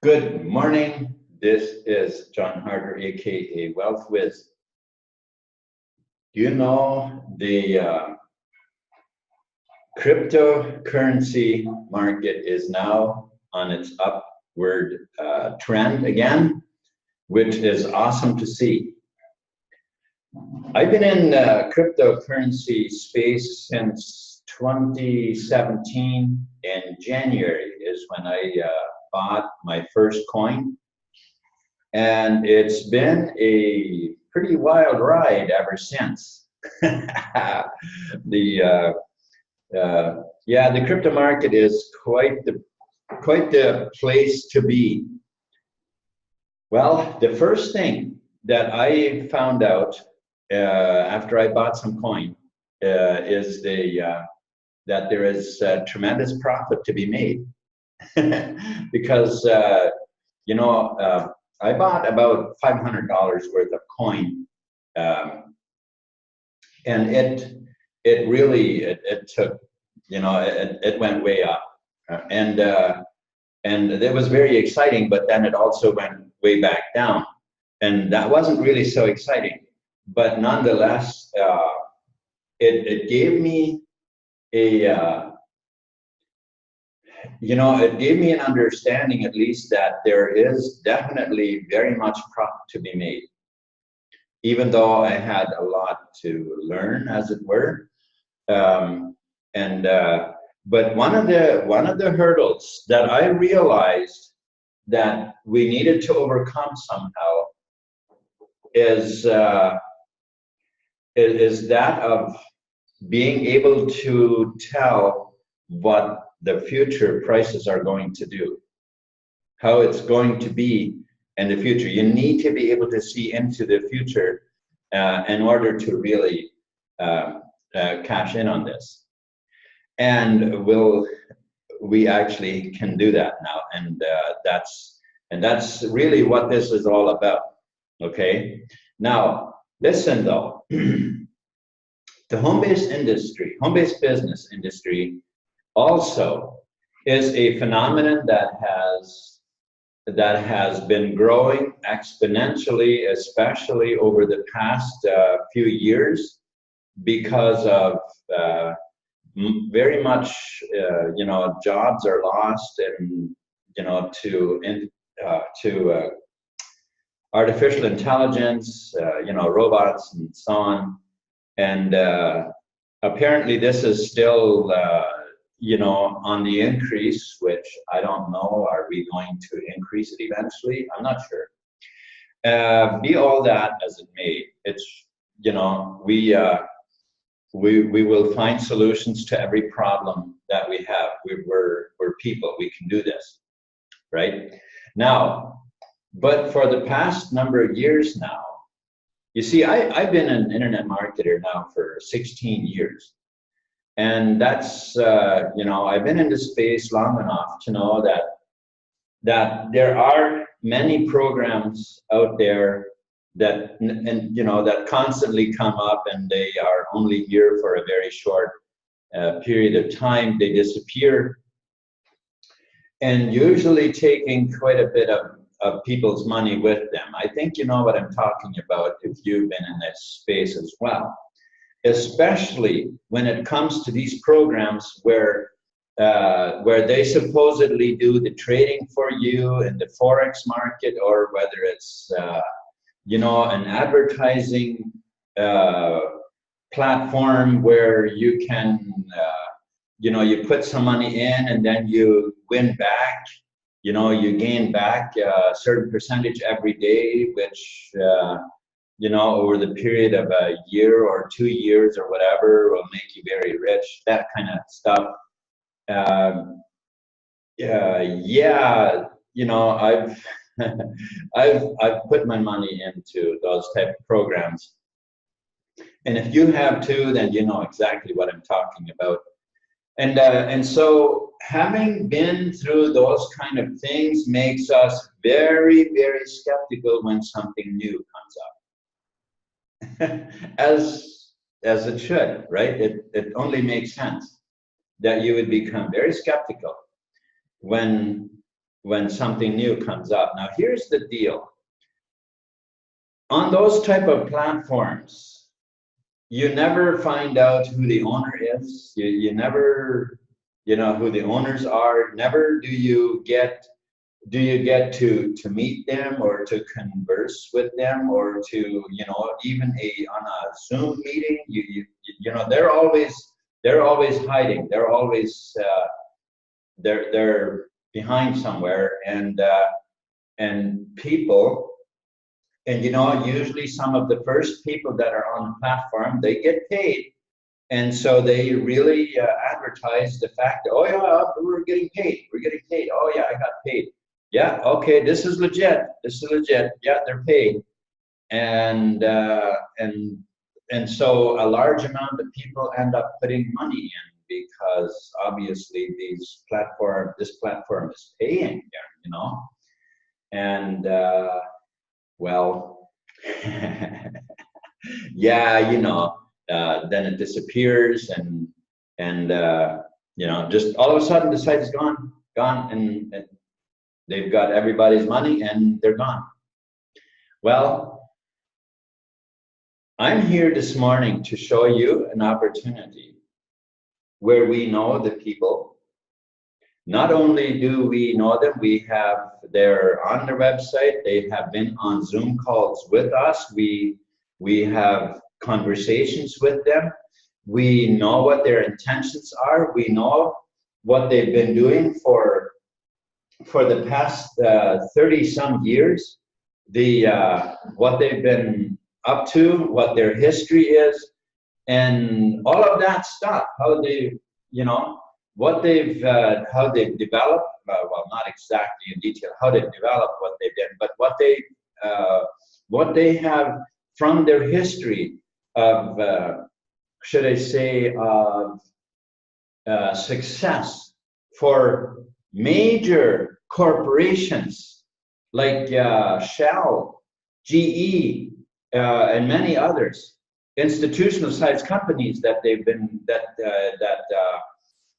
Good morning. This is John Harder, aka Wealth Wiz. Do you know the cryptocurrency market is now on its upward trend again, which is awesome to see. I've been in cryptocurrency space since 2017. In January is when I bought my first coin, and it's been a pretty wild ride ever since. The crypto market is quite the place to be. Well, the first thing that I found out after I bought some coin is that there is tremendous profit to be made. Because I bought about $500 worth of coin, and it really took, it went way up, and it was very exciting. But then it also went way back down, and that wasn't really so exciting. But nonetheless, it gave me it gave me an understanding, at least, that there is definitely very much profit to be made, even though I had a lot to learn, as it were. But one of the hurdles that I realized that we needed to overcome somehow is that of being able to tell what the future prices are going to do, how it's going to be in the future. You need to be able to see into the future in order to really cash in on this. And we actually can do that now, and that's really what this is all about. Okay, now listen though, the home-based business industry also is a phenomenon that has been growing exponentially, especially over the past few years, because of very much jobs are lost, and to artificial intelligence, robots and so on, and apparently this is still on the increase, which I don't know. Are we going to increase it eventually? I'm not sure. Be all that as it may, it's we will find solutions to every problem that we have. We're people. We can do this, right? Now, but for the past number of years now, you see, I've been an internet marketer now for 16 years. And that's, I've been in this space long enough to know that there are many programs out there that, that constantly come up, and they are only here for a very short period of time. They disappear, and usually taking quite a bit of people's money with them. I think you know what I'm talking about if you've been in this space as well. Especially when it comes to these programs where they supposedly do the trading for you in the forex market, or whether it's an advertising platform where you can you put some money in and then you win back. You gain back a certain percentage every day, which over the period of a year or 2 years or whatever, will make you very rich, that kind of stuff. I've put my money into those type of programs. And if you have too, then you know exactly what I'm talking about. And so having been through those kind of things makes us very, very skeptical when something new comes up. as it should, right? It only makes sense that you would become very skeptical when when something new comes up. Now, here's the deal. On those type of platforms, you never find out who the owner is. You never, you know, who the owners are. Never do you get to meet them or to converse with them or to, you know, even on a Zoom meeting. You know, they're always hiding. They're always they're behind somewhere, and people. And you know, usually some of the first people that are on the platform, they get paid. And so they really advertise the fact, oh yeah, we're getting paid. We're getting paid. Oh yeah, I got paid. Yeah, okay, this is legit. This is legit. Yeah, they're paid. And so a large amount of people end up putting money in because obviously this platform is paying them, you know. And well, yeah, you know, then it disappears, and you know, just all of a sudden the site is gone, and they've got everybody's money and they're gone. Well, I'm here this morning to show you an opportunity where we know the people. Not only do we know them, they're on their website, they have been on Zoom calls with us, we have conversations with them, we know what their intentions are, we know what they've been doing for the past 30-some years, what they've been up to, what their history is, and all of that stuff, how they, you know, what they've, how they've developed, well, not exactly in detail how they've developed what they've done, but what they have from their history of, should I say, of success for major corporations like Shell, GE, and many others, institutional sized companies that they've been,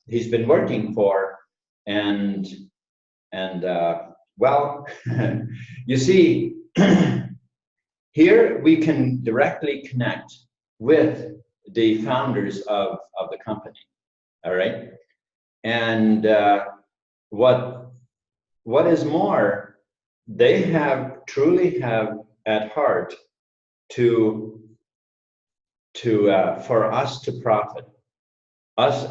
he's been working for. And well, you see, here we can directly connect with the founders of the company, all right? And what is more, they truly have at heart for us to profit, us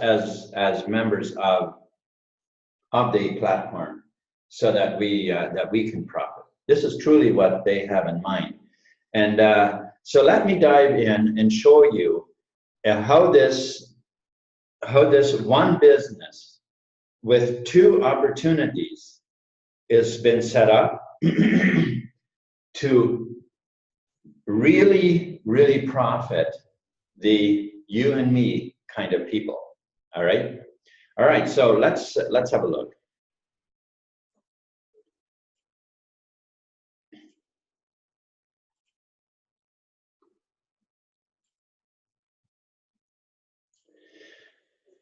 as members of the platform, so that we can profit. This is truly what they have in mind. And so let me dive in and show you how this one business with two opportunities has been set up to really profit the you and me kind of people. All right, so let's have a look.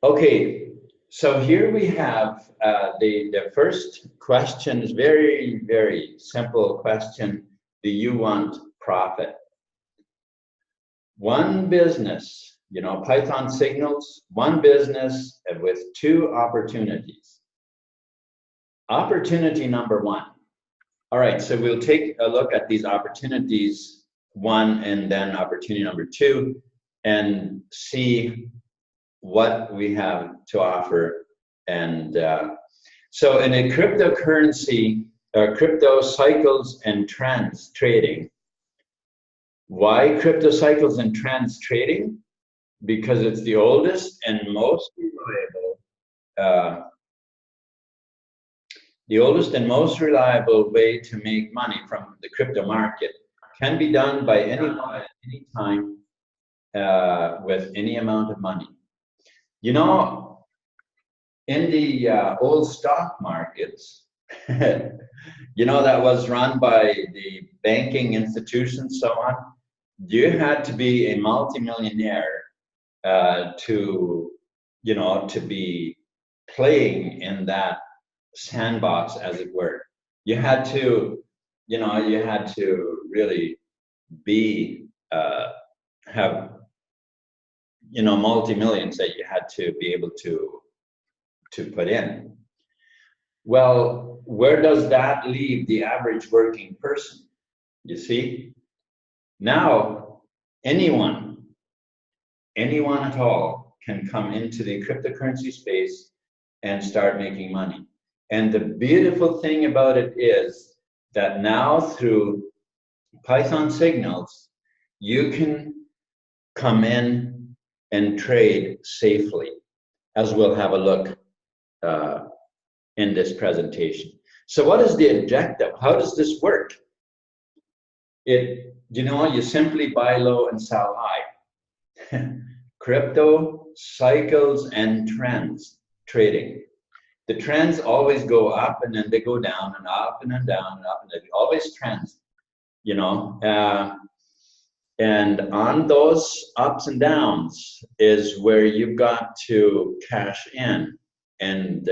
Okay, so here we have the first question is very simple question. Do you want profit? One business, you know, Python signals, one business with two opportunities. Opportunity number one. All right, so we'll take a look at these opportunities, one and then opportunity number two, and see what we have to offer. And so in a cryptocurrency, crypto cycles and trends trading. Why crypto cycles and trends trading? Because it's the oldest and most reliable way to make money from the crypto market. Can be done by anyone at any time with any amount of money. You know, in the old stock markets, you know, that was run by the banking institutions, so on. You had to be a multimillionaire to be playing in that sandbox, as it were. You had to, you had to really be, have, multi-millions that you had to be able to put in. Well, where does that leave the average working person? You see, now anyone at all can come into the cryptocurrency space and start making money. And the beautiful thing about it is that now through Python signals, you can come in and trade safely, as we'll have a look in this presentation. So what is the objective? How does this work? You simply buy low and sell high. Crypto cycles and trends trading. The trends always go up and then they go down and up and then down and up, and they always trends, and on those ups and downs is where you've got to cash in. And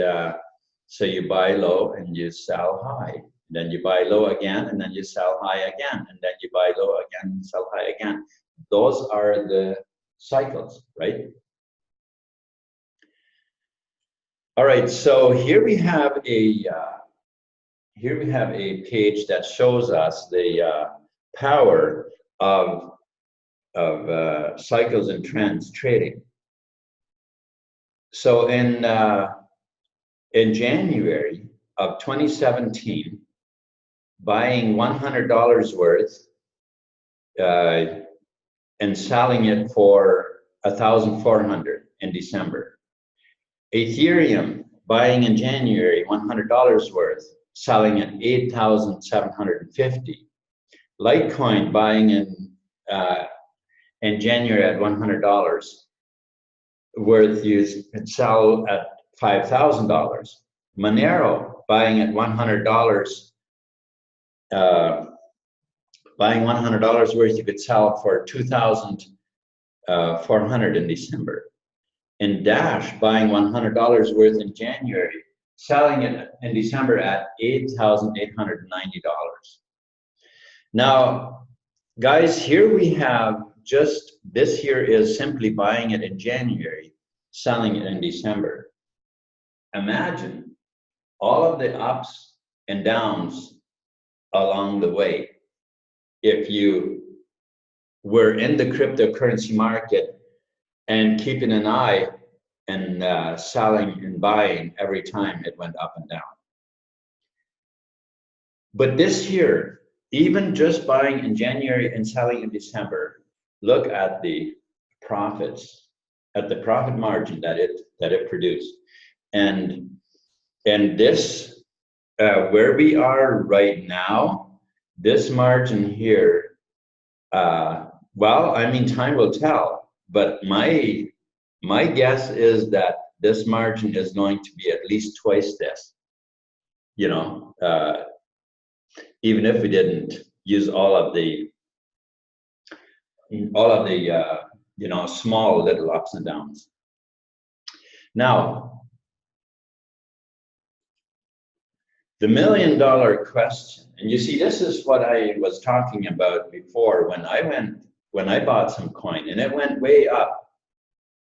so you buy low and you sell high. Then you buy low again and then you sell high again. And then you buy low again and sell high again. Those are the cycles, right? All right, so here we have a page that shows us the power of cycles and trends trading. So in January of 2017, buying $100 worth and selling it for 1,400 in December. Ethereum buying in January $100 worth, selling at 8,750. Litecoin buying in January at $100 worth, you could sell at $5,000. Monero buying at $100, buying $100 worth, you could sell for 2,400 in December. And Dash buying $100 worth in January, selling it in December at $8,890. Now, guys, here we have just this here is simply buying it in January, selling it in December. Imagine all of the ups and downs along the way. If you were in the cryptocurrency market and keeping an eye and selling and buying every time it went up and down. But this here, even just buying in January and selling in December, look at the profits, at the profit margin that it produced. And this, where we are right now, this margin here, well, I mean, time will tell. But my guess is that this margin is going to be at least twice this, even if we didn't use all of the small little ups and downs. Now, the $1 million question, and you see, this is what I was talking about before when I bought some coin, and it went way up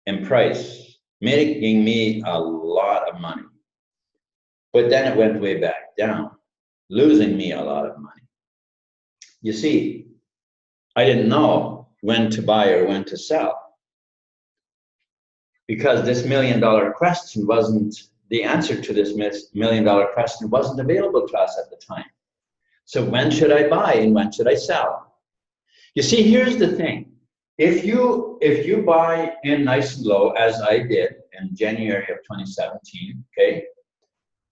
in price, making me a lot of money. But then it went way back down, losing me a lot of money. You see, I didn't know when to buy or when to sell, because this $1 million question wasn't, the answer to this $1 million question wasn't available to us at the time. So when should I buy and when should I sell? You see, here's the thing. If you buy in nice and low, as I did in January of 2017, okay,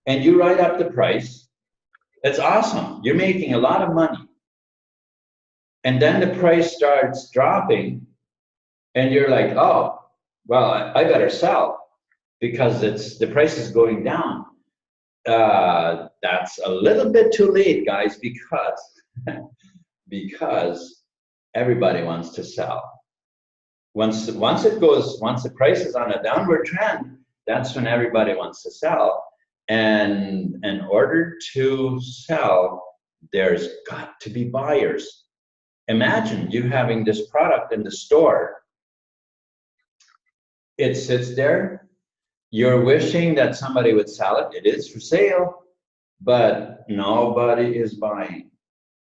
and you write up the price, that's awesome. You're making a lot of money. And then the price starts dropping, and you're like, oh, well, I better sell because the price is going down. That's a little bit too late, guys, because everybody wants to sell. Once the price is on a downward trend, that's when everybody wants to sell. And in order to sell, there's got to be buyers. Imagine you having this product in the store. It sits there. You're wishing that somebody would sell it. It is for sale, but nobody is buying.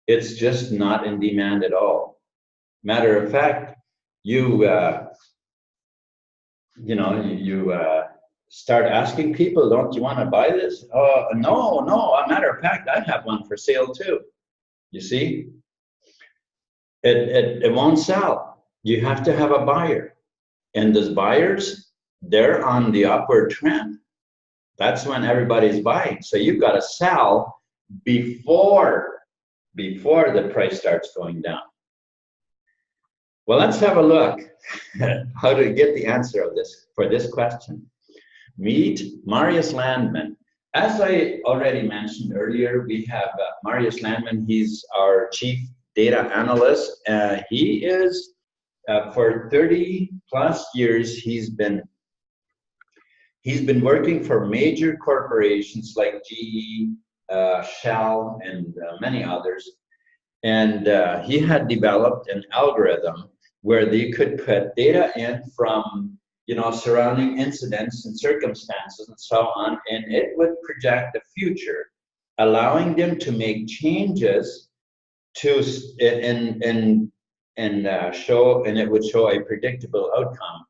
It's just not in demand at all. Matter of fact, you start asking people, don't you want to buy this? No, no. A matter of fact, I have one for sale too. You see, it won't sell. You have to have a buyer. And those buyers, they're on the upward trend. That's when everybody's buying. So you've got to sell before the price starts going down. Well, let's have a look at how to get the answer of for this question. Meet Marius Landman. As I already mentioned earlier, we have Marius Landman. He's our chief data analyst. He is for 30 plus years. He's been working for major corporations like GE, Shell, and many others. And he had developed an algorithm where they could put data in from, surrounding incidents and circumstances and so on, and it would project the future, allowing them to make changes to and it would show a predictable outcome,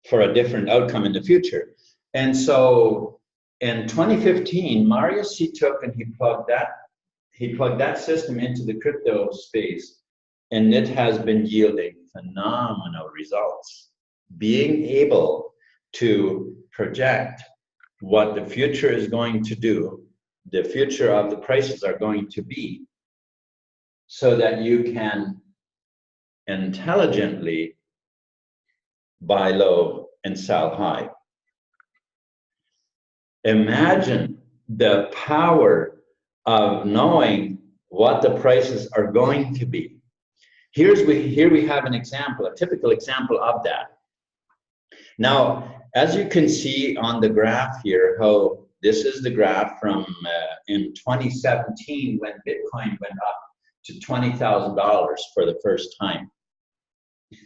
for a different outcome in the future. And so in 2015, Marius, he took and he plugged that system into the crypto space, and it has been yielding phenomenal results. Being able to project what the future is going to do, the future of the prices are going to be, so that you can intelligently buy low and sell high. Imagine the power of knowing what the prices are going to be. Here we have an example, a typical example of that. Now, as you can see on the graph here, how this is the graph from in 2017 when Bitcoin went up to $20,000 for the first time.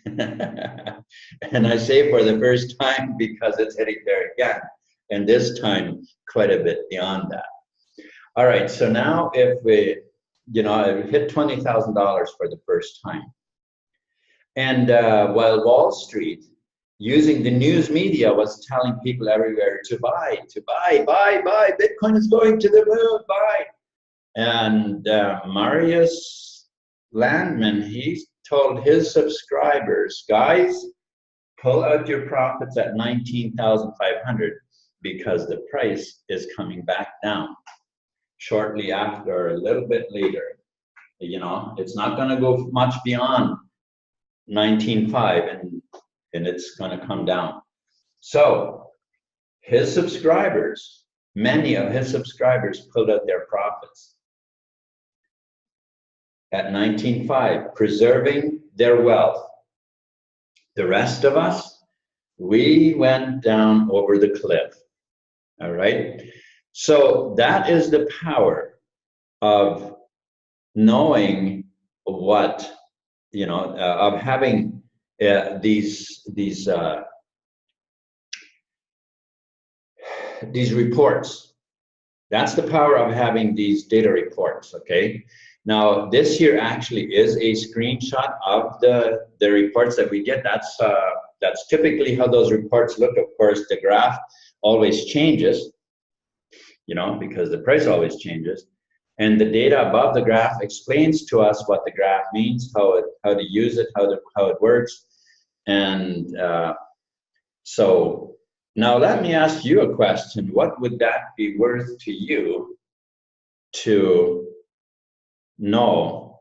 And I say for the first time because it's hitting there again, and this time quite a bit beyond that. All right, so now if we, it hit $20,000 for the first time. And while Wall Street, using the news media, was telling people everywhere to buy, Bitcoin is going to the moon, buy. And Marius Landman, he told his subscribers, guys, pull out your profits at 19,500 because the price is coming back down shortly after, or a little bit later. It's not going to go much beyond 19.5, and it's going to come down. So his subscribers, many of his subscribers pulled out their profits at 19.5, preserving their wealth. The rest of us, we went down over the cliff. All right. So that is the power of knowing what, of having these reports. That's the power of having these data reports, okay? Now, this here actually is a screenshot of the reports that we get. That's typically how those reports look. Of course, the graph always changes, because the price always changes. And the data above the graph explains to us what the graph means, how to use it, how it works. And so now let me ask you a question. What would that be worth to you to know,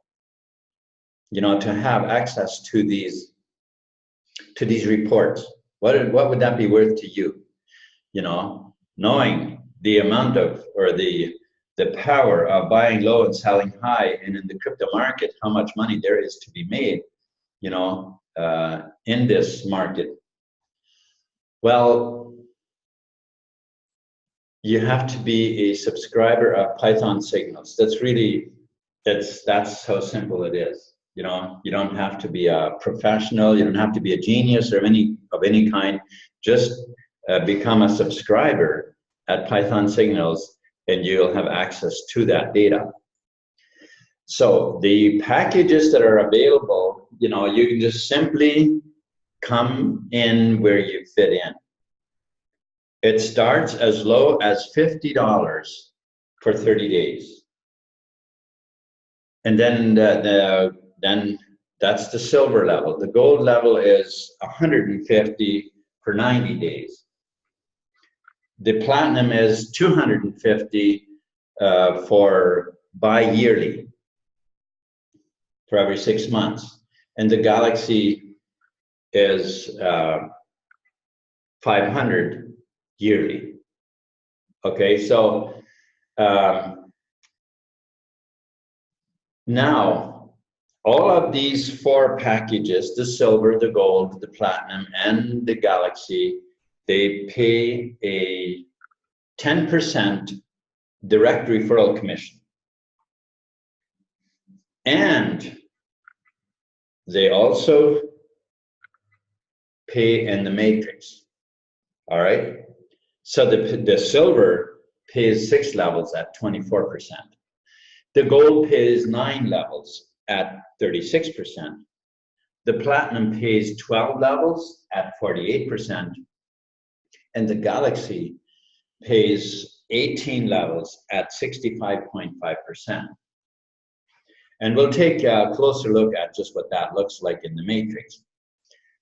to have access to these reports? What would that be worth to you? Knowing the amount of, or the power of buying low and selling high, and in the crypto market, how much money there is to be made, in this market. Well, you have to be a subscriber of Python Signals. That's how simple it is. You know, you don't have to be a professional. You don't have to be a genius or of any kind. Just become a subscriber at Python Signals, and you'll have access to that data. So the packages that are available, you know, you can just simply come in where you fit in. It starts as low as $50 for 30 days. And then then that's the silver level. The gold level is $150 for 90 days. The platinum is $250 for bi-yearly, for every 6 months. And the Galaxy is 500 yearly. Okay, so now all of these 4 packages, the silver, the gold, the platinum, and the Galaxy, they pay a 10% direct referral commission. And they also pay in the matrix. All right. So the silver pays 6 levels at 24%. The gold pays 9 levels at 36%. The platinum pays 12 levels at 48%. And the Galaxy pays 18 levels at 65.5%. And we'll take a closer look at just what that looks like in the matrix.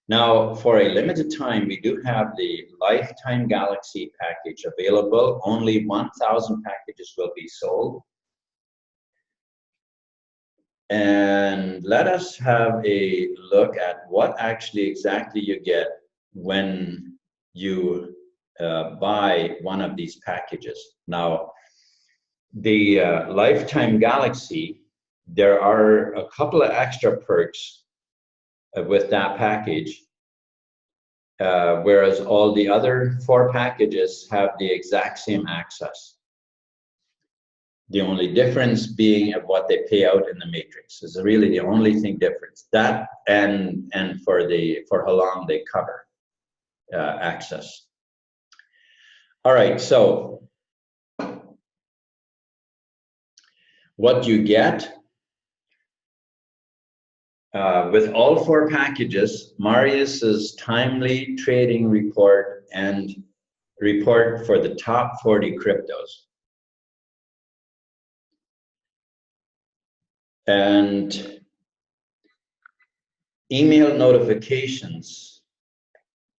Now, for a limited time, we do have the Lifetime Galaxy package available. Only 1,000 packages will be sold. And let us have a look at what actually exactly you get when you buy one of these packages. Now, the Lifetime Galaxy, there are a couple of extra perks with that package, whereas all the other 4 packages have the exact same access. The only difference being of what they pay out in the matrix is really the only thing difference. That and for how long they cover access. All right, so what you get with all 4 packages, Marius's timely trading report and report for the top 40 cryptos. And email notifications,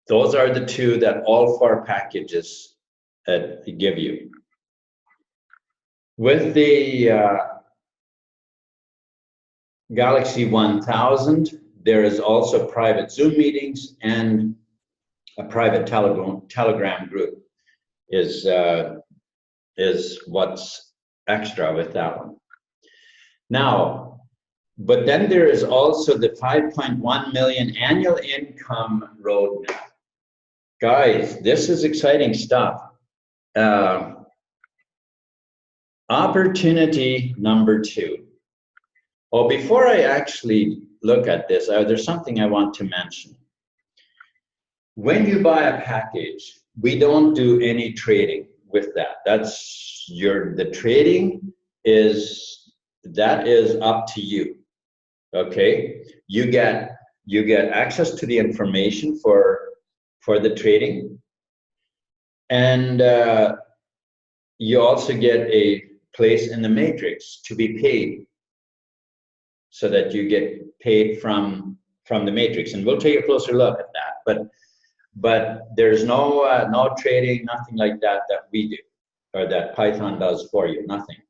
those are the 2 that all 4 packages give you. With the Galaxy 1000, there is also private Zoom meetings and a private Telegram group is what's extra with that one. Now, but then there is also the 5.1 million annual income roadmap. Guys, this is exciting stuff. Opportunity number 2. Oh, before I actually look at this, there's something I want to mention. When you buy a package, we don't do any trading with that. That's the trading is up to you. Okay, you get access to the information for the trading, and you also get a place in the matrix to be paid, so that you get paid from the matrix. And we'll take a closer look at that. But there's no trading, nothing like that we do, or that Python does for you, nothing.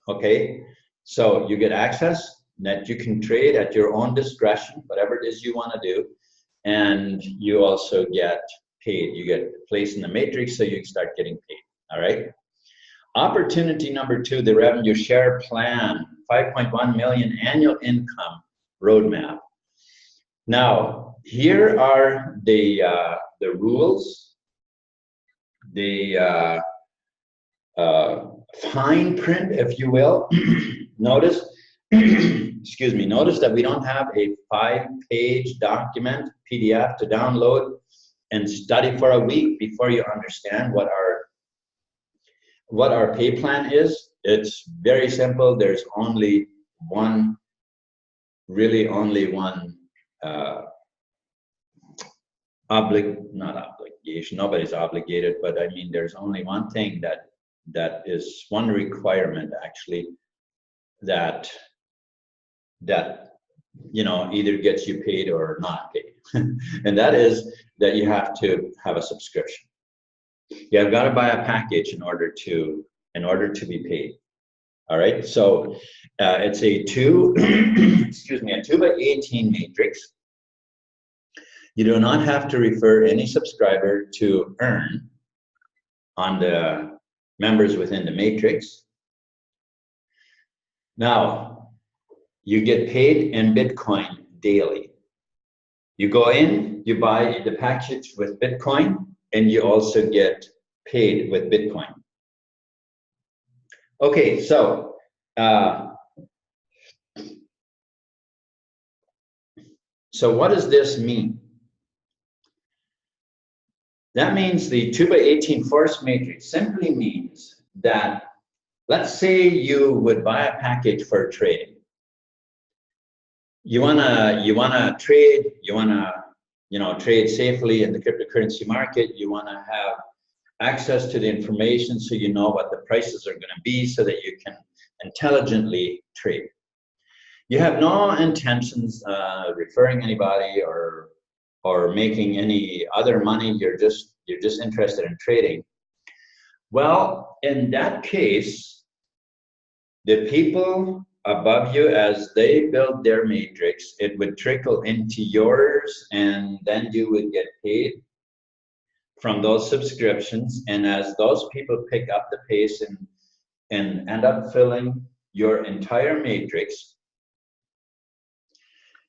Okay, so you get access that you can trade at your own discretion, whatever it is you want to do, and you also get paid. You get placed in the matrix, so you can start getting paid. All right. Opportunity number 2, the revenue share plan, 5.1 million annual income roadmap. Now, here are the rules, the fine print, if you will. Notice, excuse me, notice that we don't have a 5-page document, PDF, to download and study for a week before you understand what our pay plan is. It's very simple. There's only one, really only one not obligation, nobody's obligated, but I mean, there's only one thing that is one requirement actually that you know, either gets you paid or not paid. And that is that you have to have a subscription. You've got to buy a package in order to be paid. All right, so it's a 2 excuse me, a 2x18 matrix. You do not have to refer any subscriber to earn on the members within the matrix. Now, you get paid in Bitcoin daily. You go in, you buy the package with Bitcoin, and you also get paid with Bitcoin. Okay, so what does this mean? That means the 2x18 force matrix simply means that, let's say you would buy a package for trading. You wanna trade, trade safely in the cryptocurrency market. You wanna have access to the information so you know what the prices are gonna be so that you can intelligently trade. You have no intentions referring anybody or making any other money. You're just interested in trading. Well, in that case, the people above you, as they build their matrix, it would trickle into yours, and then you would get paid from those subscriptions. And as those people pick up the pace and end up filling your entire matrix,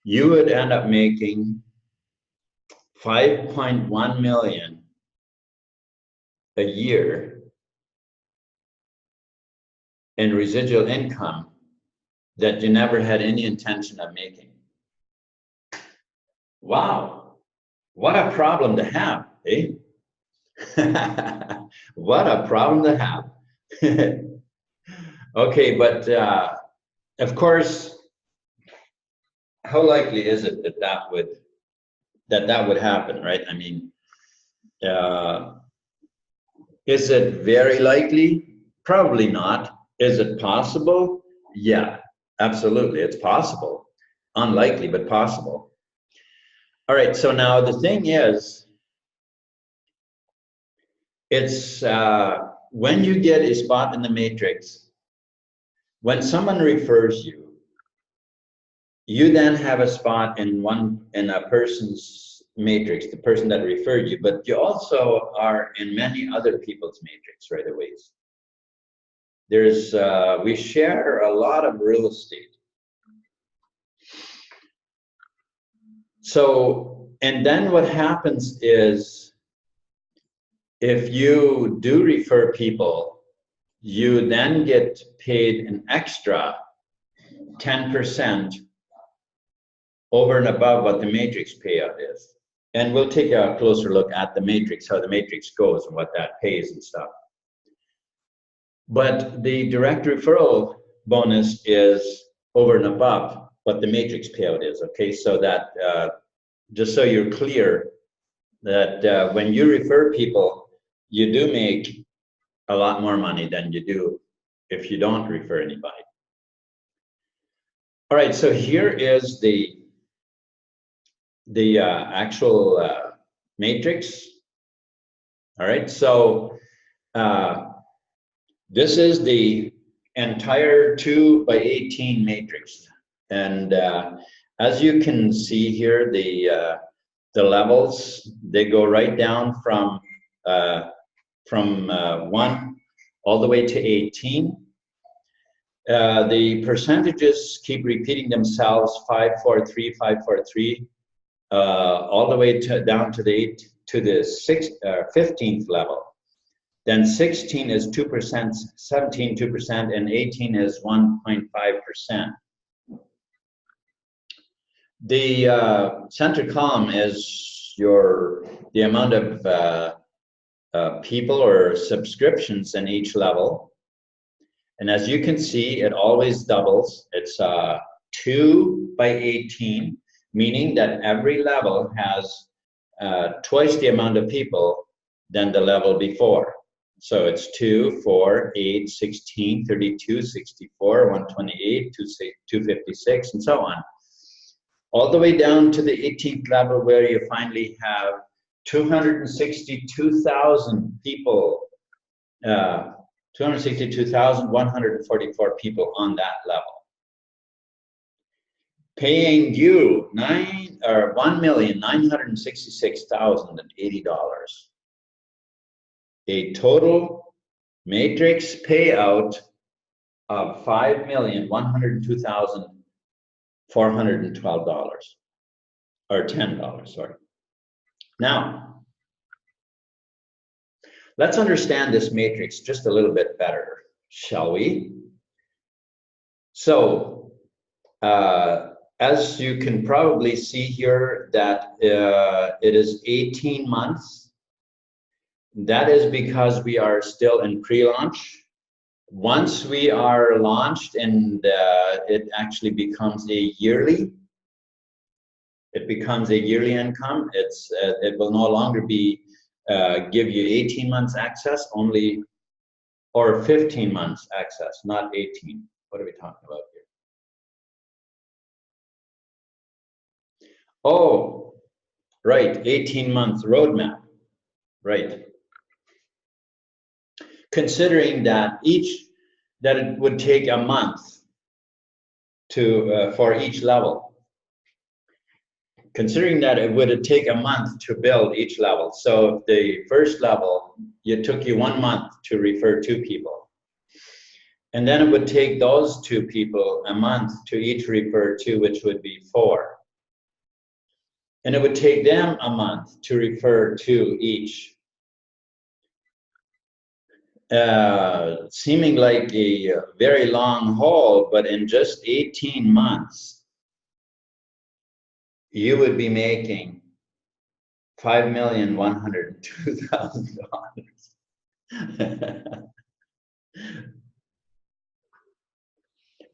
you would end up making 5.1 million a year in residual income that you never had any intention of making. Wow, what a problem to have, eh? What a problem to have. Okay, but of course, how likely is it that would happen, right? I mean, is it very likely? Probably not. Is it possible? Yeah, absolutely, it's possible. Unlikely, but possible. All right, so now the thing is, it's when you get a spot in the matrix, when someone refers you, you then have a spot in a person's matrix, the person that referred you, but you also are in many other people's matrix right away. There's we share a lot of real estate. So, and then what happens is, if you do refer people, you then get paid an extra 10% over and above what the matrix payout is. And we'll take a closer look at the matrix, how the matrix goes and what that pays and stuff. But the direct referral bonus is over and above what the matrix payout is, okay? So that, just so you're clear, that when you refer people, you do make a lot more money than you do if you don't refer anybody. All right, so here is the actual matrix. All right, so this is the entire 2x18 matrix, and as you can see here, the levels, they go right down from 1 all the way to 18. The percentages keep repeating themselves: 5, 4, 3, 5, 4, 3. all the way down to the 15th level. Then 16 is 2%, 17 2%, and 18 is 1.5%. The center column is the amount of people or subscriptions in each level. And as you can see, it always doubles. It's 2 by 18, meaning that every level has twice the amount of people than the level before. So it's 2, 4, 8, 16, 32, 64, 128, 256, and so on. All the way down to the 18th level, where you finally have 262,000 people, 262,144 people on that level, paying you $1,966,080. A total matrix payout of $5,102,412, or $10, sorry. Now, let's understand this matrix just a little bit better, shall we? So, as you can probably see here, that it is 18 months. That is because we are still in pre-launch. Once we are launched and it actually becomes a yearly, income. It will no longer be give you 18 months access only, or 15 months access, not 18. What are we talking about here? Oh, right, 18-month roadmap, right. Considering that it would take a month for each level. Considering that it would take a month to build each level. So if the first level, it took you 1 month to refer 2 people. And then it would take those 2 people a month to each refer 2, which would be 4. And it would take them a month to refer 2 each. Seeming like a very long haul, but in just 18 months, you would be making $5,102,000.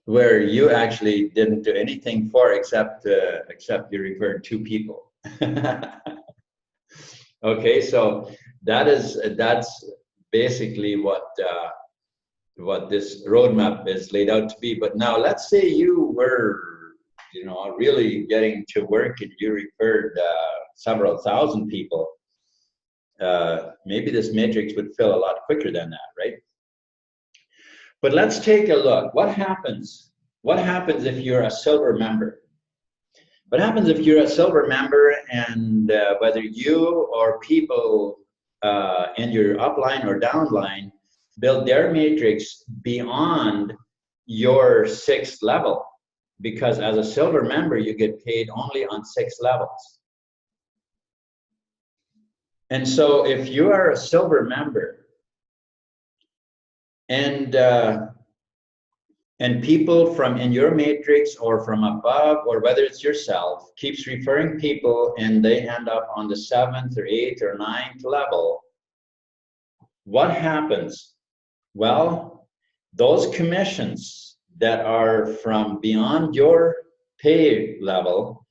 Where you actually didn't do anything for except you referred 2 people. Okay, so that's basically what this roadmap is laid out to be. But now let's say you were, really getting to work and you referred several thousand people. Maybe this matrix would fill a lot quicker than that, right? But let's take a look. What happens? What happens if you're a silver member? What happens if you're a silver member and whether you or people in your upline or downline build their matrix beyond your 6th level? Because as a silver member, you get paid only on 6 levels. And so if you are a silver member and people from in your matrix or from above, or whether it's yourself, keeps referring people and they end up on the 7th or 8th or 9th level, what happens? Well, those commissions that are from beyond your pay level,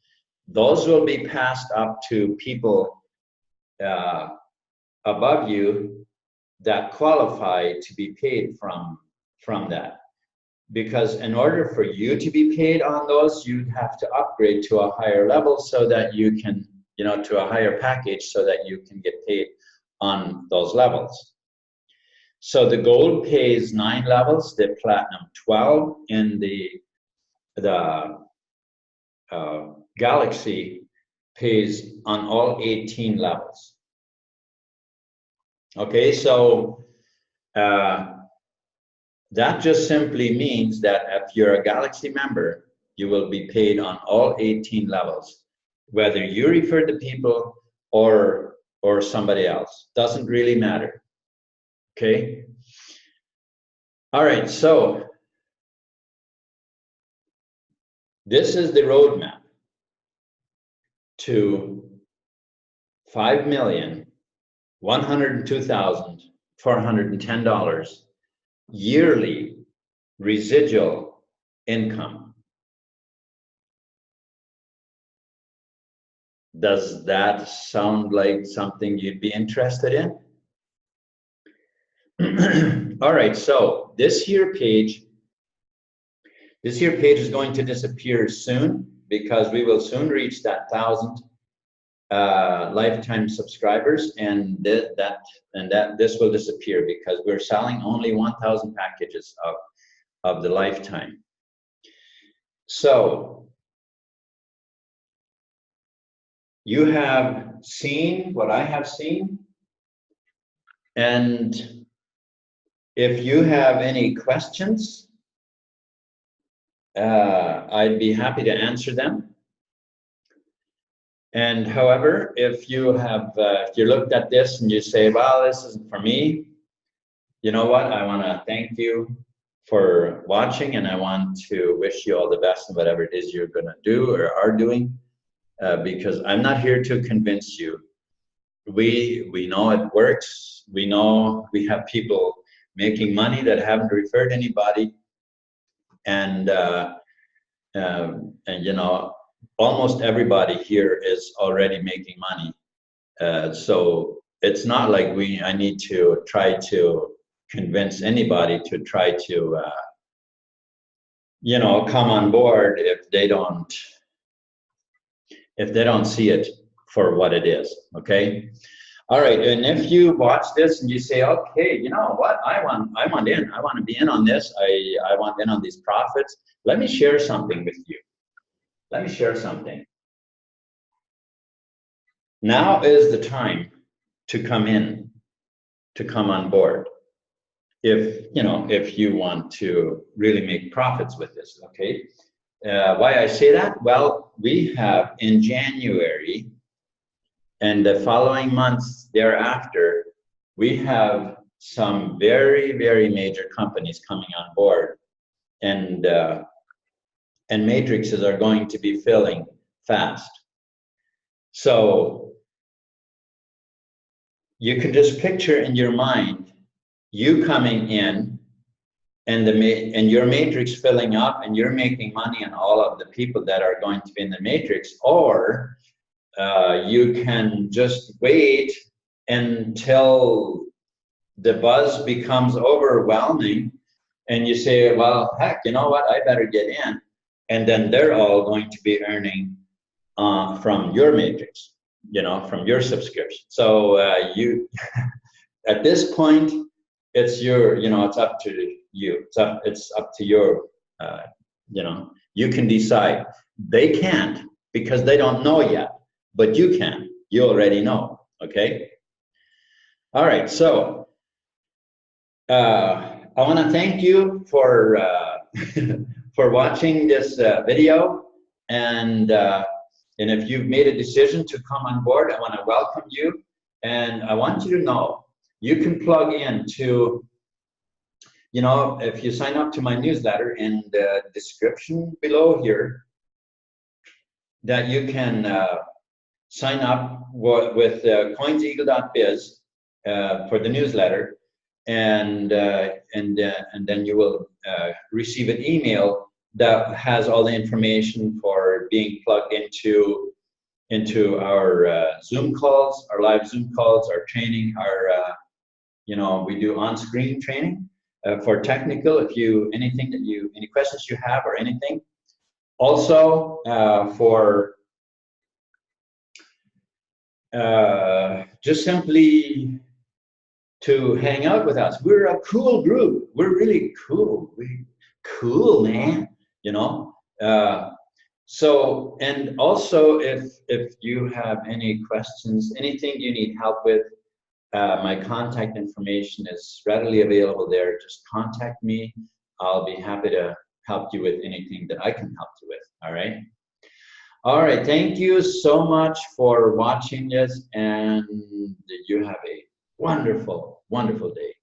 those will be passed up to people above you that qualify to be paid from that. Because in order for you to be paid on those, you'd have to upgrade to a higher level so that you can, to a higher package so that you can get paid on those levels. So the gold pays 9 levels, the platinum 12, and the galaxy pays on all 18 levels. Okay, so that just simply means that if you're a galaxy member, you will be paid on all 18 levels. whether you refer the people or somebody else. Doesn't really matter. Okay. All right. So this is the roadmap to $5,102,410 yearly residual income. Does that sound like something you'd be interested in? All right, so this here page is going to disappear soon because we will soon reach that 1,000 lifetime subscribers, and this will disappear because we're selling only 1,000 packages of the lifetime. So you have seen what I have seen, and if you have any questions, I'd be happy to answer them. And however, if you looked at this and you say, well, this isn't for me, you know what? I want to thank you for watching, and I want to wish you all the best in whatever it is you're going to do or are doing, because I'm not here to convince you. We know it works. We know we have people making money that haven't referred anybody, and you know, almost everybody here is already making money. So it's not like I need to try to convince anybody to try to, you know, come on board if they don't see it for what it is. Okay. All right. And if you watch this and you say, okay, you know what, I want in, I want to be in on this. I want in on these profits. Let me share something with you. Let me share something. Now is the time to come in, to come on board. If you want to really make profits with this, okay? Why I say that? Well, we have in January and the following months thereafter, we have some very, very major companies coming on board, and matrices are going to be filling fast. So you can just picture in your mind you coming in and your matrix filling up, and you're making money on all of the people that are going to be in the matrix, or you can just wait until the buzz becomes overwhelming and you say, well, heck, you know what, I better get in. And then they're all going to be earning from your matrix, you know, from your subscription. So you, at this point, it's your, you know, it's up to you. It's up to your, you know, you can decide. They can't because they don't know yet, but you can. You already know, okay? All right, so I want to thank you for for watching this video, and if you've made a decision to come on board, I want to welcome you, and I want you to know you can plug into, you know, if you sign up to my newsletter in the description below here, that you can sign up with coinseagle.biz for the newsletter, and then you will receive an email that has all the information for being plugged into our Zoom calls, our live Zoom calls, our training, our you know, we do on-screen training for technical. If you any questions you have or anything, also for just simply to hang out with us. We're a cool group. We're really cool. Cool, man. You know. So, and also, if you have any questions, anything you need help with, my contact information is readily available there. Just contact me. I'll be happy to help you with anything that I can help you with. All right. All right, thank you so much for watching this, and you have a wonderful, wonderful day.